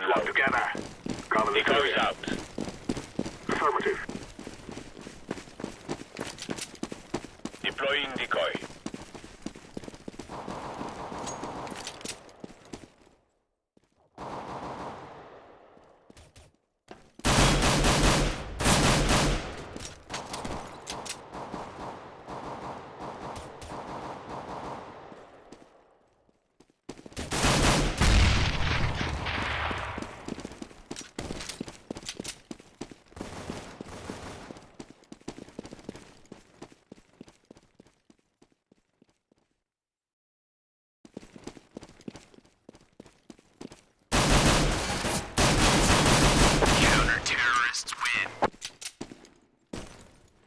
unload. Together. Cover the Decoys area. out. Affirmative. Deploying decoy.